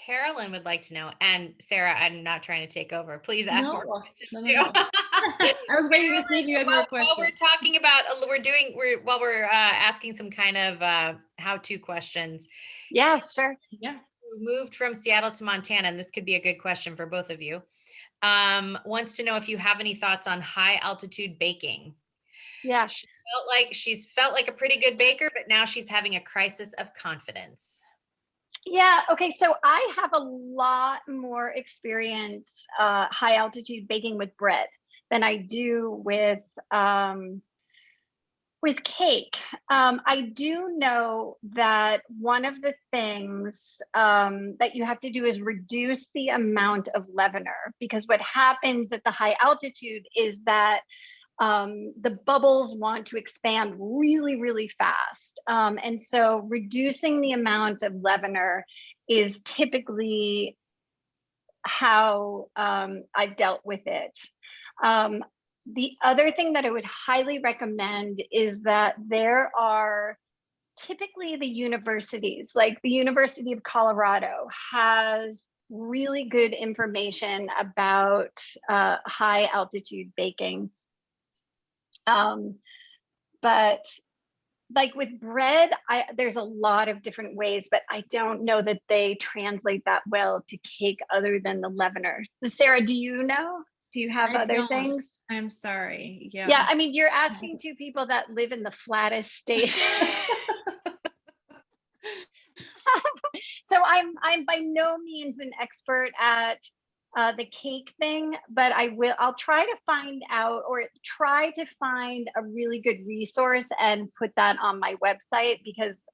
Carolyn would like to know, and Sarah, I'm not trying to take over. Please ask more questions. No. I was waiting to see if you had more questions. While we're talking about, while we're asking some kind of how-to questions. Yeah, sure. Yeah. Who moved from Seattle to Montana, and this could be a good question for both of you. Wants to know if you have any thoughts on high altitude baking. Yeah. She's felt like a pretty good baker, but now she's having a crisis of confidence. Yeah. Okay. So I have a lot more experience high altitude baking with bread than I do with cake. I do know that one of the things that you have to do is reduce the amount of leavener, because what happens at the high altitude is that the bubbles want to expand really, really fast. And so reducing the amount of leavener is typically how I've dealt with it. The other thing that I would highly recommend is that there are typically the universities, like the University of Colorado has really good information about high altitude baking. But like with bread, there's a lot of different ways, but I don't know that they translate that well to cake other than the leavener. Sarah, do you know? Do you have other things? I'm sorry. Yeah. Yeah, I mean, you're asking two people that live in the flattest state. So I'm by no means an expert at the cake thing, but I'll try to find out, or try to find a really good resource and put that on my website, because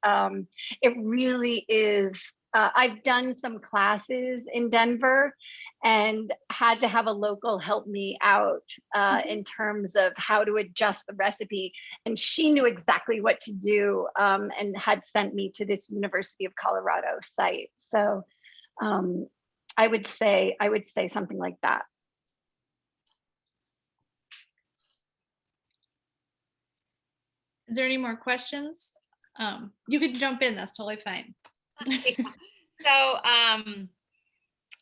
it really is. I've done some classes in Denver and had to have a local help me out in terms of how to adjust the recipe. And she knew exactly what to do, and had sent me to this University of Colorado site. So I would say something like that. Is there any more questions? You could jump in, that's totally fine. So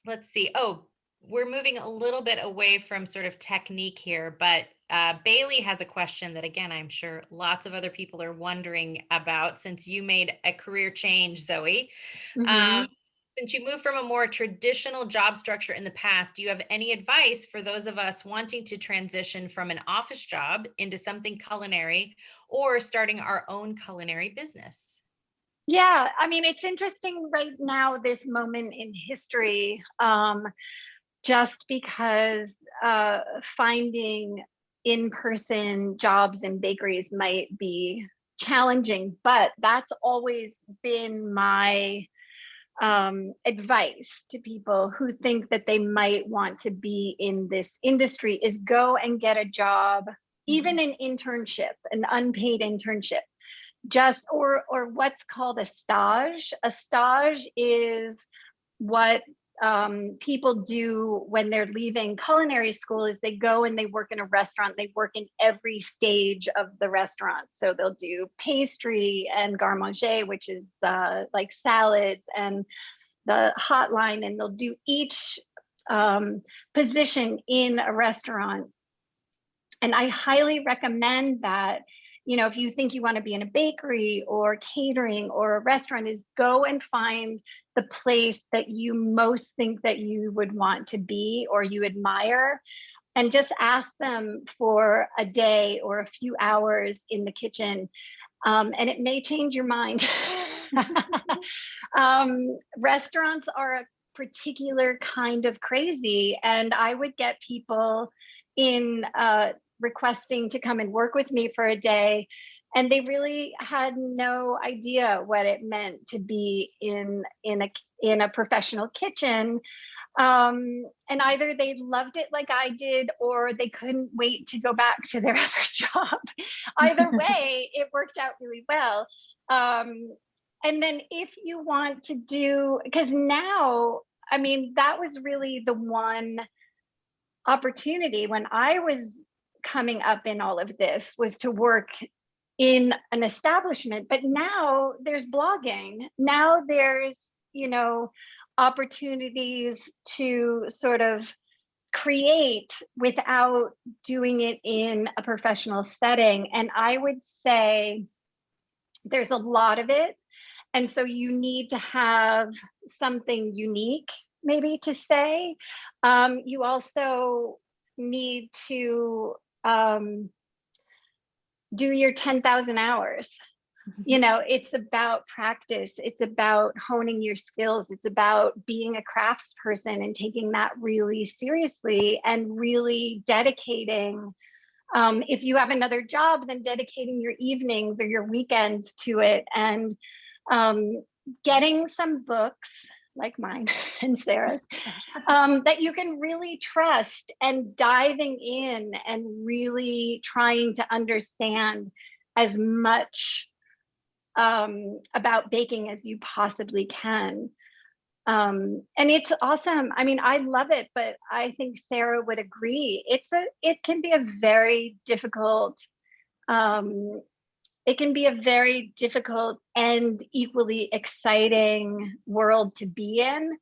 let's see. Oh, we're moving a little bit away from sort of technique here, but Bailey has a question that, again, I'm sure lots of other people are wondering about, since you made a career change, Zoe. Mm-hmm. Since you moved from a more traditional job structure in the past, do you have any advice for those of us wanting to transition from an office job into something culinary, or starting our own culinary business? Yeah, I mean, it's interesting right now, this moment in history, just because finding in-person jobs in bakeries might be challenging, but that's always been my advice to people who think that they might want to be in this industry is go and get a job, even an internship, an unpaid internship, just or what's called a stage. A stage is what people do when they're leaving culinary school is they go and they work in a restaurant. They work in every stage of the restaurant. So they'll do pastry and garde manger, which is like salads, and the hot line, and they'll do each position in a restaurant. And I highly recommend that, you know, if you think you want to be in a bakery or catering or a restaurant, is go and find the place that you most think that you would want to be or you admire, and just ask them for a day or a few hours in the kitchen. And it may change your mind. Restaurants are a particular kind of crazy, and I would get people in requesting to come and work with me for a day, and they really had no idea what it meant to be in a professional kitchen. And either they loved it like I did, or they couldn't wait to go back to their other job. Either way, it worked out really well. And then if you want to do, because now, I mean, that was really the one opportunity when I was coming up in all of this, was to work in an establishment. But now there's blogging. Now there's, you know, opportunities to sort of create without doing it in a professional setting. And I would say there's a lot of it. And so you need to have something unique maybe to say. You also need to do your 10,000 hours. You know, it's about practice. It's about honing your skills. It's about being a craftsperson and taking that really seriously and really dedicating. If you have another job, then dedicating your evenings or your weekends to it, and getting some books like mine and Sarah's that you can really trust, and diving in and really trying to understand as much about baking as you possibly can. And it's awesome. I mean, I love it, but I think Sarah would agree. It can be a very difficult, and equally exciting world to be in.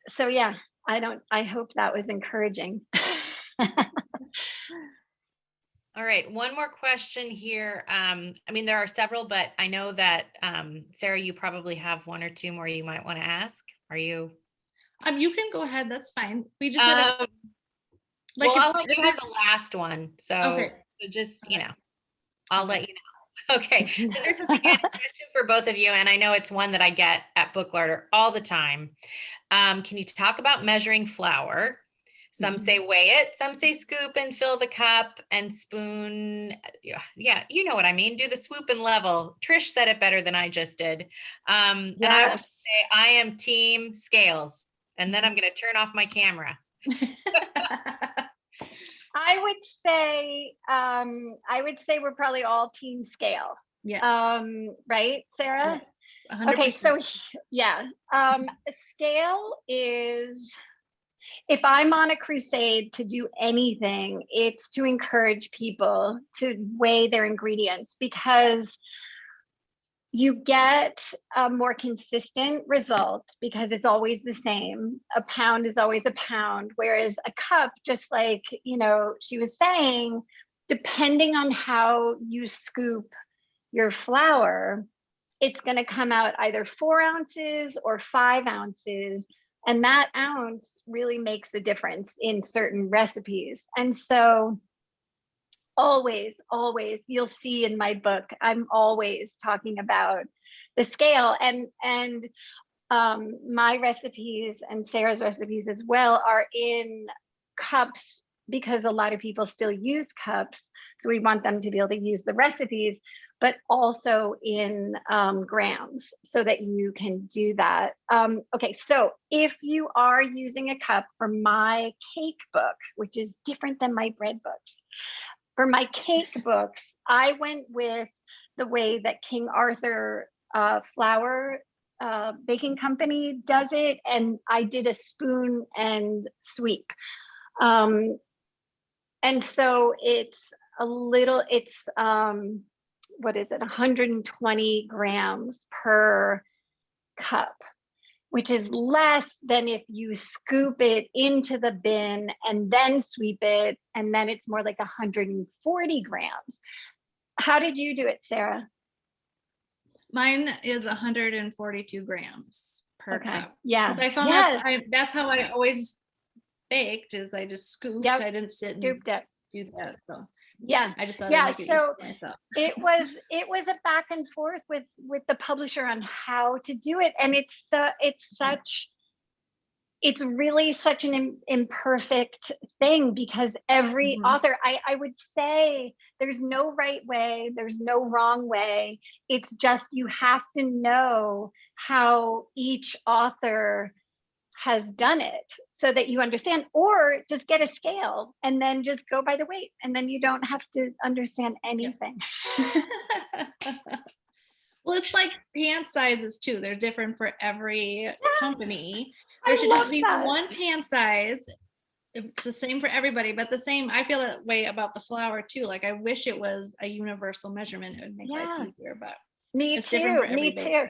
So yeah, I hope that was encouraging. All right, one more question here. I mean, there are several, but I know that Sarah, you probably have one or two more you might want to ask. Are you? You can go ahead. That's fine. We just had well, I'll let you have the last one. So, okay. So just, you know, I'll let you know. Okay. So this is again a question for both of you, and I know it's one that I get at Book Larder all the time. Can you talk about measuring flour? Some say weigh it, some say scoop and fill the cup and spoon. Yeah, you know what I mean. Do the swoop and level. Trish said it better than I just did. And I would say I am team scales. And then I'm going to turn off my camera. I would say we're probably all team scale. Yeah. Right, Sarah? Yes, okay, so yeah. Scale is, if I'm on a crusade to do anything, it's to encourage people to weigh their ingredients, because you get a more consistent result because it's always the same. A pound is always a pound, whereas a cup, just like, you know, she was saying, depending on how you scoop your flour, it's going to come out either 4 ounces or 5 ounces. And that ounce really makes the difference in certain recipes. And so always, you'll see in my book, I'm always talking about the scale, and my recipes and Sarah's recipes as well are in cups because a lot of people still use cups. So we want them to be able to use the recipes, but also in grams so that you can do that. Okay, so if you are using a cup for my cake book, which is different than my bread books, for my cake books, I went with the way that King Arthur flour baking company does it, and I did a spoon and sweep. And so it's a little, it's what is it, 120 grams per cup, which is less than if you scoop it into the bin and then sweep it, and then it's more like 140 grams. How did you do it, Sarah? Mine is 142 grams per cup. Yeah. Because I found that's how I always baked, is I just scooped. Yep. I didn't sit and Scooped it. do that. So yeah, I just thought I'd make it easy for myself. it was a back and forth with the publisher on how to do it, and it's really such an imperfect thing, because every author, I would say, there's no right way, there's no wrong way. It's just, you have to know how each author has done it so that you understand, or just get a scale and then just go by the weight, and then you don't have to understand anything. Well, it's like pant sizes too. They're different for every company. There should just be one pant size. It's the same for everybody, but the same, I feel that way about the flour too. Like, I wish it was a universal measurement. It would make life easier, but it's different for every baker.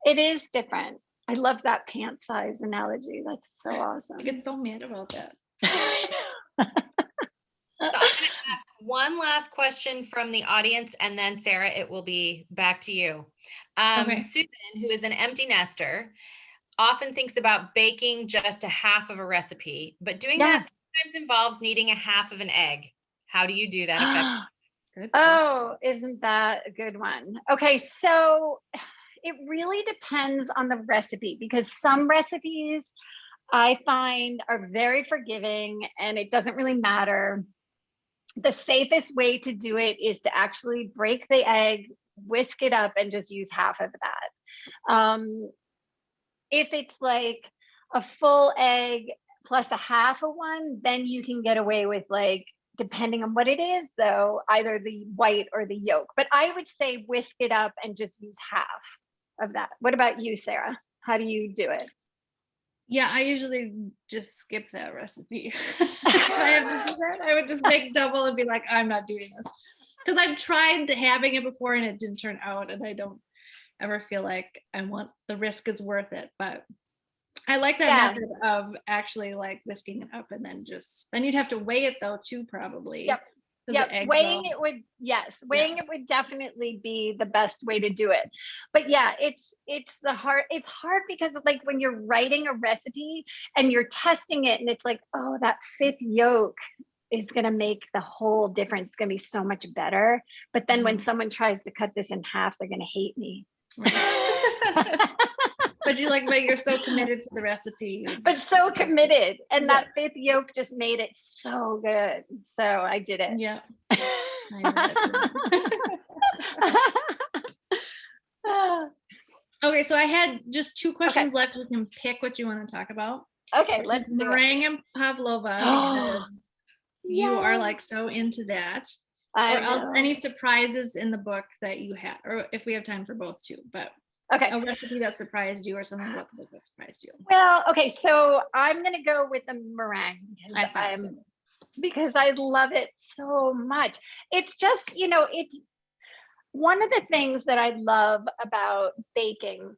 It is different. I love that pant size analogy. That's so awesome. I get so mad about that. So I'm going to ask one last question from the audience, and then Sarah, it will be back to you. Susan, who is an empty nester, often thinks about baking just a half of a recipe, but doing that sometimes involves needing a half of an egg. How do you do that effectively? Oh, isn't that a good one? Okay, so it really depends on the recipe, because some recipes I find are very forgiving and it doesn't really matter. The safest way to do it is to actually break the egg, whisk it up, and just use half of that. If it's like a full egg plus a half of one, then you can get away with, like, depending on what it is though, either the white or the yolk. But I would say whisk it up and just use half of that. What about you, Sarah? How do you do it? Yeah, I usually just skip that recipe. If I have to do that, I would just make double and be like, I'm not doing this. Because I've tried having it before and it didn't turn out, and I don't ever feel like the risk is worth it. But I like that method of actually like whisking it up, and then you'd have to weigh it though too, probably. Yep. Weighing it would definitely be the best way to do it. But yeah, it's hard because, like, when you're writing a recipe and you're testing it and it's like, oh, that fifth yolk is going to make the whole difference. It's going to be so much better. But then when someone tries to cut this in half, they're going to hate me. Right. But you're so committed to the recipe. But so committed. And that fifth yolk just made it so good. So I did it. Yeah. Okay, so I had just 2 questions left. We can pick what you want to talk about. Okay, let's do meringue and pavlova, because you are like so into that. Or else any surprises in the book that you had, or if we have time for both too, but a recipe that surprised you or something about the book that surprised you. Well, okay, so I'm gonna go with the meringue because I love it so much. It's just, it's one of the things that I love about baking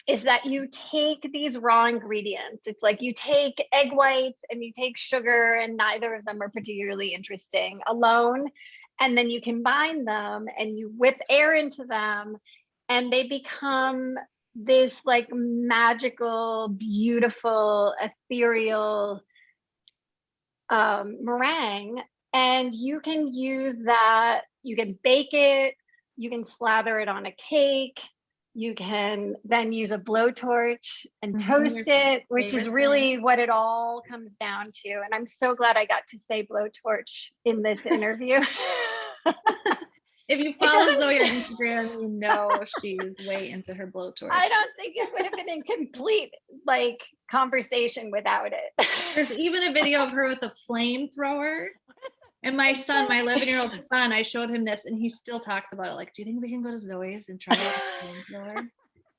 is that you take these raw ingredients. It's like you take egg whites and you take sugar, and neither of them are particularly interesting alone. And then you combine them and you whip air into them, and they become this like magical, beautiful, ethereal meringue. And you can use that, you can bake it, you can slather it on a cake, You can then use a blowtorch and Mhm. toast Your it, which is favorite really what it all comes down to. And I'm so glad I got to say blowtorch in this interview. If you follow Zoe on Instagram, you know she's way into her blowtorch. I don't think it would have been in complete like conversation without it. There's even a video of her with a flamethrower. And my son, my 11-year-old son, I showed him this and he still talks about it. Like, do you think we can go to Zoe's and try out a flamethrower?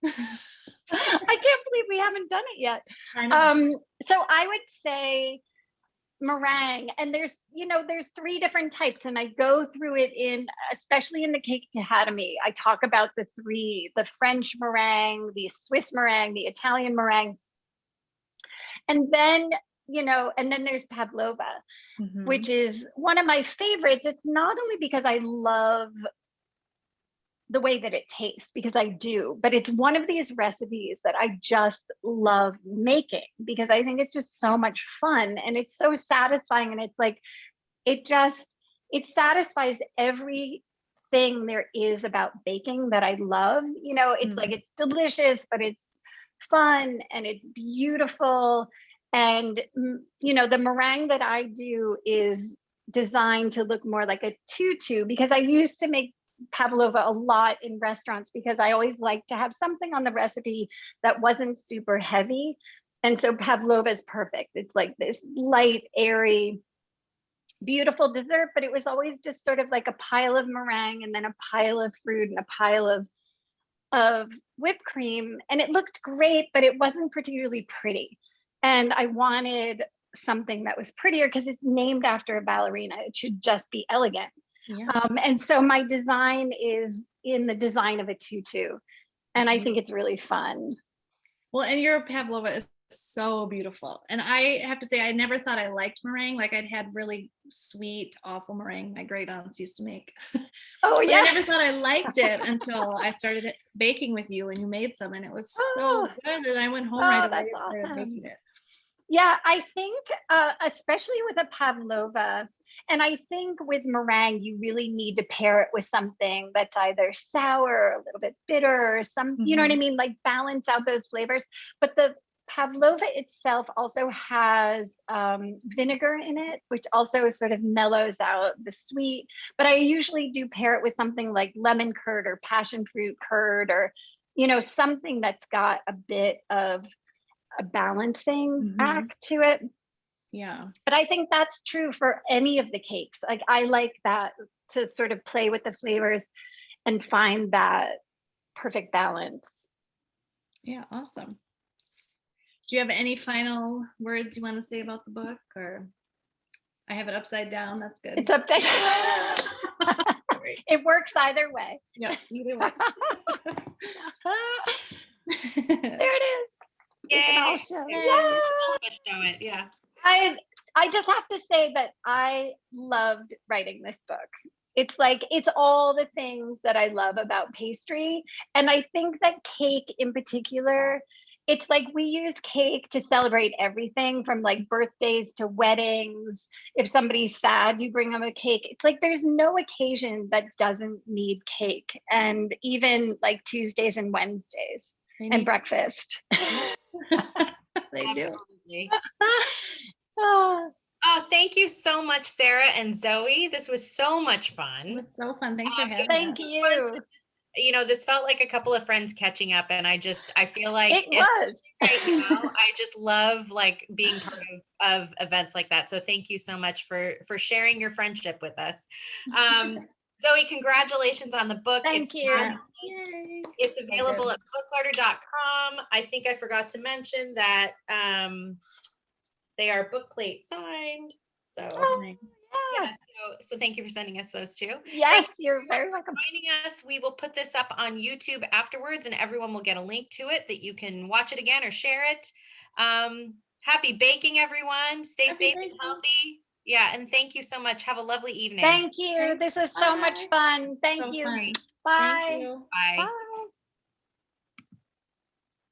I can't believe we haven't done it yet. I know. So I would say meringue, and there's 3 different types, and I go through it especially in the Cake Academy. I talk about the 3: the French meringue, the Swiss meringue, the Italian meringue, and then there's pavlova, Mhm. which is one of my favorites. It's not only because I love the way that it tastes, because I do, but it's one of these recipes that I just love making because I think it's just so much fun and it's so satisfying, and it's like it satisfies everything there is about baking that I love. It's like it's delicious, but it's fun and it's beautiful. And the meringue that I do is designed to look more like a tutu, because I used to make pavlova a lot in restaurants because I always liked to have something on the recipe that wasn't super heavy. And so pavlova is perfect. It's like this light, airy, beautiful dessert, but it was always just sort of like a pile of meringue and then a pile of fruit and a pile of whipped cream. And it looked great, but it wasn't particularly pretty. And I wanted something that was prettier because it's named after a ballerina. It should just be elegant. Yeah. And so my design is in the design of a tutu. And I think it's really fun. Well, and your pavlova is so beautiful. And I have to say, I never thought I liked meringue. Like I'd had really sweet, awful meringue my great aunts used to make. Oh, yeah. I never thought I liked it until I started baking with you and you made some, and it was so good. And I went home right away that's and started awesome. making it. Yeah, I think especially with a pavlova, and I think with meringue, you really need to pair it with something that's either sour or a little bit bitter or you know what I mean? Like balance out those flavors. But the pavlova itself also has vinegar in it, which also sort of mellows out the sweet. But I usually do pair it with something like lemon curd or passion fruit curd, or, something that's got a bit of a balancing act to it. Yeah. But I think that's true for any of the cakes. Like I like that, to sort of play with the flavors and find that perfect balance. Yeah, awesome. Do you have any final words you want to say about the book? Or I have it upside down. That's good. It's upside down. It works either way. Yeah, either way. There it is. Yay. We can all show. Yay. Yeah. All of us show it. Yeah. I just have to say that I loved writing this book. It's like, it's all the things that I love about pastry. And I think that cake in particular, it's like we use cake to celebrate everything from like birthdays to weddings. If somebody's sad, you bring them a cake. It's like there's no occasion that doesn't need cake. And even like Tuesdays and Wednesdays and breakfast. They do. Oh, thank you so much, Sarah and Zoe. This was so much fun. It was so fun. Thanks for having us. thank you. This felt like a couple of friends catching up, and I feel like it was right now, I just love like being part of events like that. So thank you so much for sharing your friendship with us. Zoe, congratulations on the book. Thank you. Yay. It's available at booklarder.com. I think I forgot to mention that they are book plate signed. So, so thank you for sending us those too. Yes, you're very welcome. Joining us. We will put this up on YouTube afterwards, and everyone will get a link to it that you can watch it again or share it. Happy baking, everyone. Stay safe and healthy. Yeah, and thank you so much. Have a lovely evening. Thank you. This was so much fun. Thank you. Fun. Bye. Thank you. Bye. Bye.